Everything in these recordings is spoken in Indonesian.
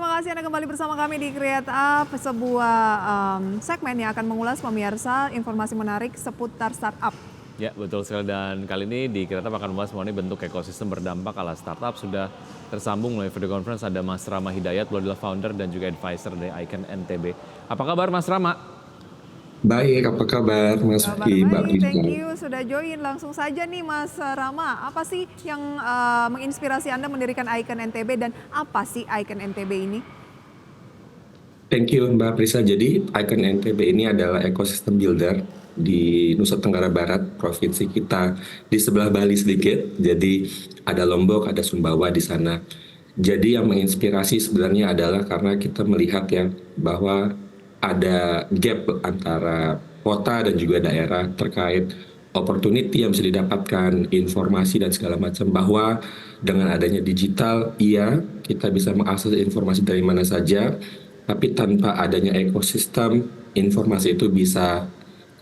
Terima kasih Anda kembali bersama kami di Create Up, sebuah segmen yang akan mengulas pemirsa informasi menarik seputar startup. Ya, betul sekali. Dan kali ini di Create Up akan membahas mengenai bentuk ekosistem berdampak ala startup. Sudah tersambung melalui video conference ada Mas Rama Hidayat, beliau adalah founder dan juga advisor dari Icon NTB. Apa kabar Mas Rama? Baik, apa kabar Mas Kabar Vicky, Mbak baik, Prisa? thank you sudah join. Langsung saja nih Mas Rama, apa sih yang menginspirasi Anda mendirikan Icon NTB dan apa sih Icon NTB ini? Thank you Mbak Prisa. Jadi Icon NTB ini adalah ekosistem builder di Nusa Tenggara Barat, provinsi kita di sebelah Bali sedikit. Jadi ada Lombok, ada Sumbawa di sana. Jadi yang menginspirasi sebenarnya adalah karena kita melihat ya bahwa ada gap antara kota dan juga daerah terkait opportunity yang bisa didapatkan, informasi dan segala macam, bahwa dengan adanya digital, iya kita bisa mengakses informasi dari mana saja, tapi tanpa adanya ekosistem, informasi itu bisa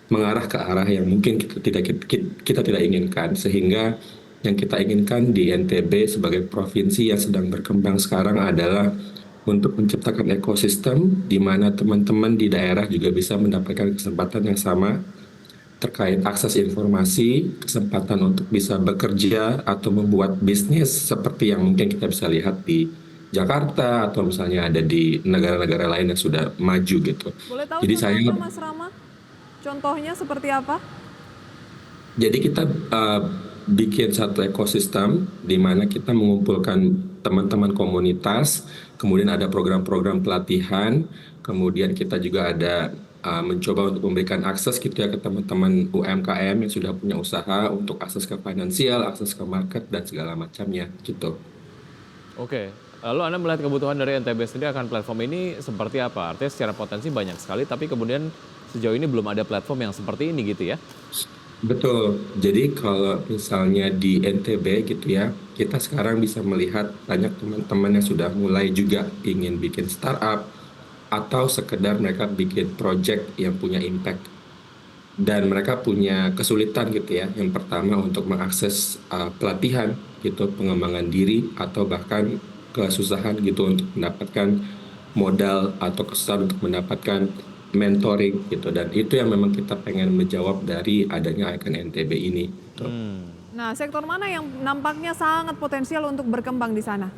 mengarah ke arah yang mungkin kita tidak inginkan. Sehingga yang kita inginkan di NTB sebagai provinsi yang sedang berkembang sekarang adalah untuk menciptakan ekosistem di mana teman-teman di daerah juga bisa mendapatkan kesempatan yang sama terkait akses informasi, kesempatan untuk bisa bekerja atau membuat bisnis seperti yang mungkin kita bisa lihat di Jakarta atau misalnya ada di negara-negara lain yang sudah maju gitu. Boleh tahu Jadi saya contohnya Mas Rama? Contohnya seperti apa? Jadi kita bikin satu ekosistem di mana kita mengumpulkan teman-teman komunitas, kemudian ada program-program pelatihan, kemudian kita juga ada mencoba untuk memberikan akses gitu ya ke teman-teman UMKM yang sudah punya usaha untuk akses ke finansial, akses ke market dan segala macamnya gitu. Oke, lalu Anda melihat kebutuhan dari NTB sendiri akan platform ini seperti apa? Artinya secara potensi banyak sekali, tapi kemudian sejauh ini belum ada platform yang seperti ini gitu ya? Betul. Jadi kalau misalnya di NTB gitu ya, kita sekarang bisa melihat banyak teman-teman yang sudah mulai juga ingin bikin startup atau sekedar mereka bikin project yang punya impact. Dan mereka punya kesulitan gitu ya. Yang pertama untuk mengakses pelatihan gitu, pengembangan diri atau bahkan kesusahan gitu untuk mendapatkan modal atau kesusahan untuk mendapatkan mentoring gitu. Dan itu yang memang kita pengen menjawab dari adanya Icon NTB ini gitu. Nah, sektor mana yang nampaknya sangat potensial untuk berkembang di sana?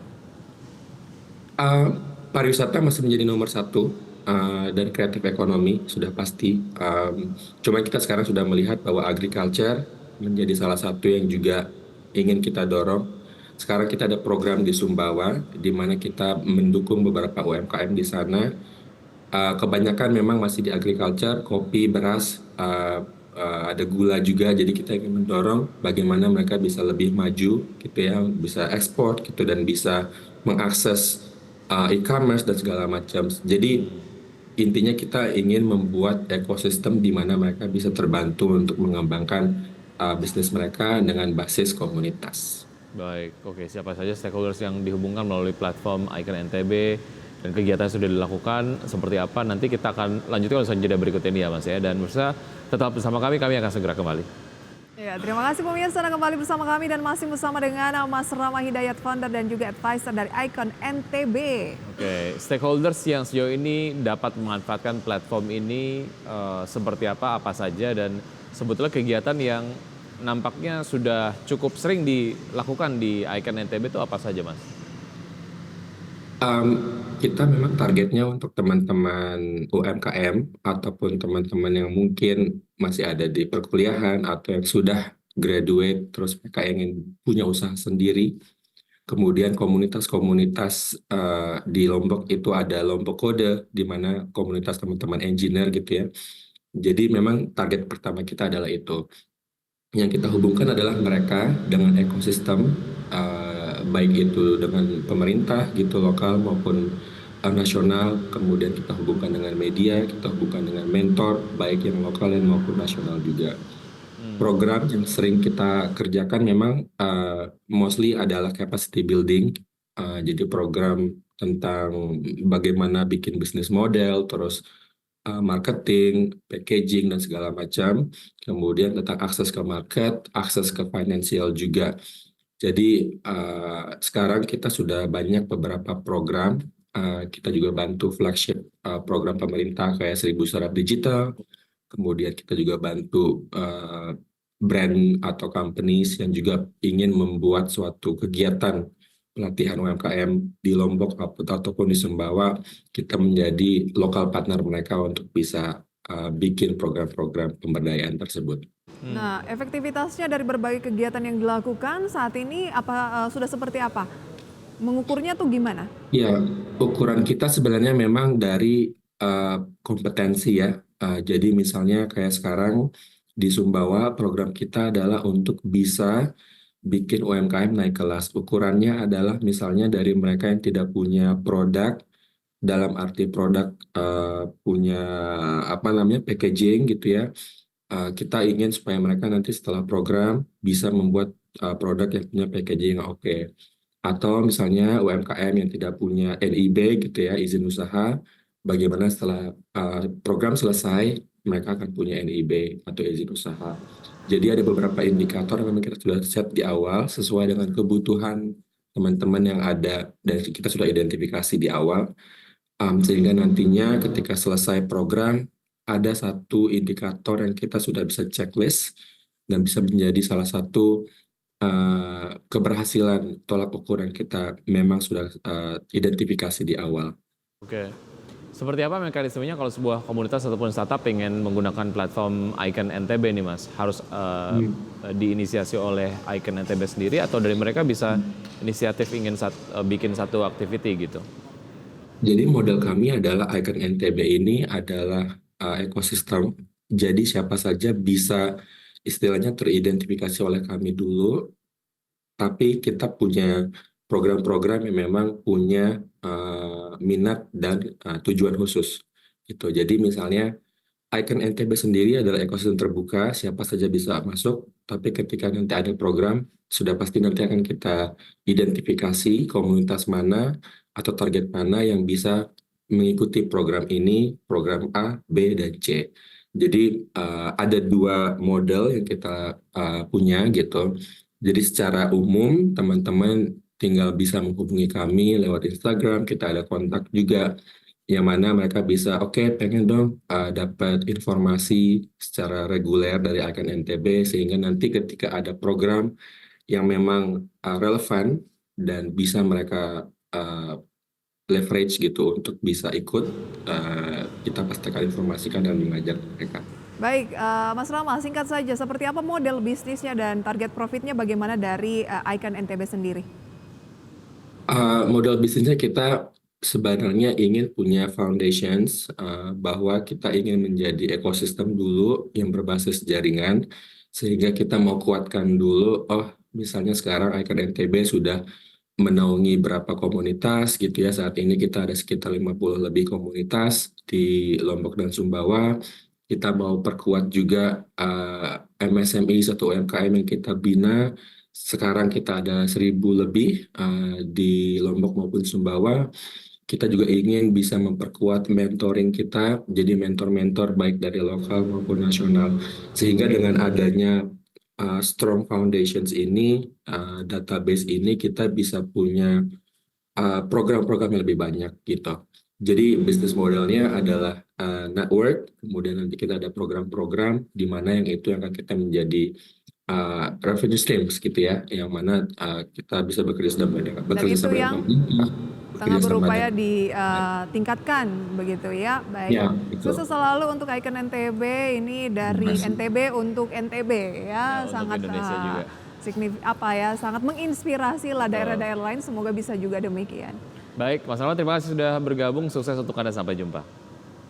Pariwisata masih menjadi nomor satu, dan kreatif ekonomi sudah pasti. Cuman kita sekarang sudah melihat bahwa agriculture menjadi salah satu yang juga ingin kita dorong. Sekarang kita ada program di Sumbawa, di mana kita mendukung beberapa UMKM di sana. Kebanyakan memang masih di agriculture, kopi, beras, ada gula juga. Jadi kita ingin mendorong bagaimana mereka bisa lebih maju gitu ya, bisa ekspor gitu dan bisa mengakses e-commerce dan segala macam. Jadi intinya kita ingin membuat ekosistem di mana mereka bisa terbantu untuk mengembangkan bisnis mereka dengan basis komunitas. Baik, oke. Siapa saja stakeholders yang dihubungkan melalui platform Icon NTB dan kegiatan yang sudah dilakukan seperti apa? Nanti kita akan lanjutkan usaha jeda berikut ini ya Mas ya. Dan pemirsa tetap bersama kami akan segera kembali. Ya, terima kasih pemirsa Anda kembali bersama kami dan masih bersama dengan Mas Rama Hidayat, founder dan juga advisor dari Icon NTB. Oke, stakeholders yang sejauh ini dapat memanfaatkan platform ini seperti apa saja, dan sebetulnya kegiatan yang nampaknya sudah cukup sering dilakukan di Icon NTB itu apa saja Mas? Kita memang targetnya untuk teman-teman UMKM ataupun teman-teman yang mungkin masih ada di perkuliahan atau yang sudah graduate terus mereka ingin punya usaha sendiri. Kemudian komunitas-komunitas di Lombok itu ada Lombok Kode, di mana komunitas teman-teman engineer gitu ya. Jadi memang target pertama kita adalah itu. Yang kita hubungkan adalah mereka dengan ekosistem, baik itu dengan pemerintah gitu lokal maupun nasional. Kemudian kita hubungkan dengan media, kita hubungkan dengan mentor baik yang lokal dan maupun nasional juga. Program yang sering kita kerjakan memang mostly adalah capacity building. Jadi program tentang bagaimana bikin bisnis model, terus marketing, packaging dan segala macam. Kemudian tentang akses ke market, akses ke finansial juga. Jadi sekarang kita sudah banyak beberapa program Kita juga bantu flagship program pemerintah kayak 1000 Startup Digital. Kemudian kita juga bantu brand atau companies yang juga ingin membuat suatu kegiatan pelatihan UMKM di Lombok ataupun di Sumbawa. Kita menjadi lokal partner mereka untuk bisa bikin program-program pemberdayaan tersebut. Nah, efektivitasnya dari berbagai kegiatan yang dilakukan saat ini sudah seperti apa? Mengukurnya tuh gimana? Ya, ukuran kita sebenarnya memang dari kompetensi ya. Jadi misalnya kayak sekarang di Sumbawa program kita adalah untuk bisa bikin UMKM naik kelas. Ukurannya adalah misalnya dari mereka yang tidak punya produk, dalam arti produk punya apa namanya packaging gitu ya. Kita ingin supaya mereka nanti setelah program bisa membuat produk yang punya packaging yang oke. Atau misalnya UMKM yang tidak punya NIB gitu ya, izin usaha, bagaimana setelah program selesai mereka akan punya NIB atau izin usaha. Jadi ada beberapa indikator yang memang kita sudah set di awal sesuai dengan kebutuhan teman-teman yang ada dan kita sudah identifikasi di awal. Sehingga nantinya ketika selesai program ada satu indikator yang kita sudah bisa checklist dan bisa menjadi salah satu keberhasilan tolak ukur yang kita memang sudah identifikasi di awal. Oke. Seperti apa mekanismenya kalau sebuah komunitas ataupun startup pengen menggunakan platform Icon NTB nih Mas? Harus diinisiasi oleh Icon NTB sendiri atau dari mereka bisa inisiatif ingin bikin satu activity gitu? Jadi model kami adalah Icon NTB ini adalah ekosistem. Jadi siapa saja bisa istilahnya teridentifikasi oleh kami dulu, tapi kita punya program-program yang memang punya minat dan tujuan khusus. Gitu. Jadi misalnya Icon NTB sendiri adalah ekosistem terbuka, siapa saja bisa masuk, tapi ketika nanti ada program, sudah pasti nanti akan kita identifikasi komunitas mana atau target mana yang bisa mengikuti program ini, program A, B, dan C. Jadi ada dua model yang kita punya gitu. Jadi secara umum teman-teman tinggal bisa menghubungi kami lewat Instagram, kita ada kontak juga yang mana mereka bisa pengen dong dapat informasi secara reguler dari Icon NTB sehingga nanti ketika ada program yang memang relevan dan bisa mereka leverage gitu untuk bisa ikut, kita pasti akan informasikan dan mengajak mereka. Baik, Mas Rama, singkat saja, seperti apa model bisnisnya dan target profitnya bagaimana dari Icon NTB sendiri? Model bisnisnya kita sebenarnya ingin punya foundations bahwa kita ingin menjadi ekosistem dulu yang berbasis jaringan sehingga kita mau kuatkan dulu, misalnya sekarang Icon NTB sudah menaungi berapa komunitas gitu ya. Saat ini kita ada sekitar 50 lebih komunitas di Lombok dan Sumbawa. Kita mau perkuat juga MSMI atau UMKM yang kita bina. Sekarang kita ada 1000 lebih di Lombok maupun Sumbawa. Kita juga ingin bisa memperkuat mentoring kita, jadi mentor-mentor baik dari lokal maupun nasional. Sehingga dengan adanya strong foundations ini, database ini, kita bisa punya program-program yang lebih banyak gitu. Jadi bisnis modelnya adalah network, kemudian nanti kita ada program-program di mana yang itu yang akan kita menjadi revenue streams gitu ya, yang mana kita bisa bekerja sama dengan tengah berupaya ditingkatkan begitu ya. Baik. Ya, sukses selalu untuk Icon NTB ini dari NTB untuk NTB ya, sangat juga. Sangat menginspirasi lah daerah-daerah lain, semoga bisa juga demikian. Baik, Mas Rama, terima kasih sudah bergabung, sukses untuk Anda, sampai jumpa.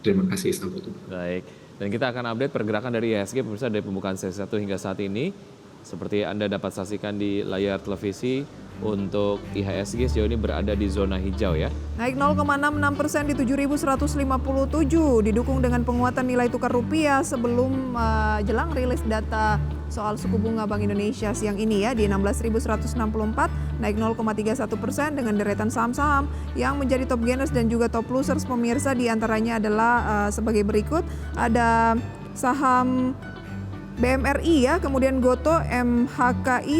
Terima kasih, sampai jumpa. Baik, dan kita akan update pergerakan dari IHSG pemirsa dari pembukaan sesi 1 hingga saat ini. Seperti Anda dapat saksikan di layar televisi, untuk IHSG sejauh ini berada di zona hijau ya. Naik 0,66% di 7.157, didukung dengan penguatan nilai tukar rupiah sebelum jelang rilis data soal suku bunga Bank Indonesia siang ini ya, di 16.164, naik 0,31% dengan deretan saham-saham yang menjadi top gainers dan juga top losers pemirsa, diantaranya adalah sebagai berikut. Ada saham BMRI ya, kemudian Goto, MHKI,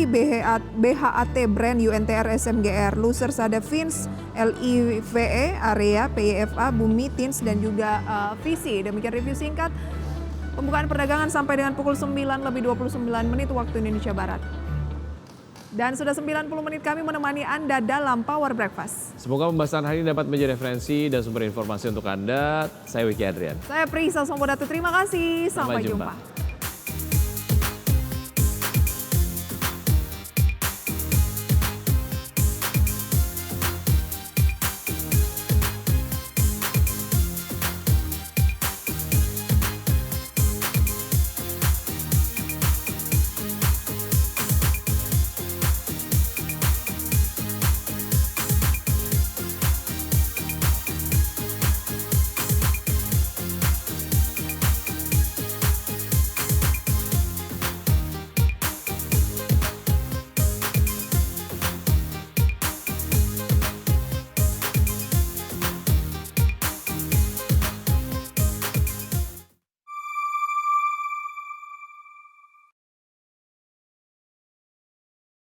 BHAT Brand, UNTR, SMGR, Losers ada Fins, LIVE, Area, PIFA, Bumi, Tins, dan juga Visi. Demikian review singkat pembukaan perdagangan sampai dengan pukul 9:29 waktu Indonesia Barat. Dan sudah 90 menit kami menemani Anda dalam Power Breakfast. Semoga pembahasan hari ini dapat menjadi referensi dan sumber informasi untuk Anda. Saya Wiki Adrian. Saya Prisa Sombodatu, terima kasih. Sampai jumpa.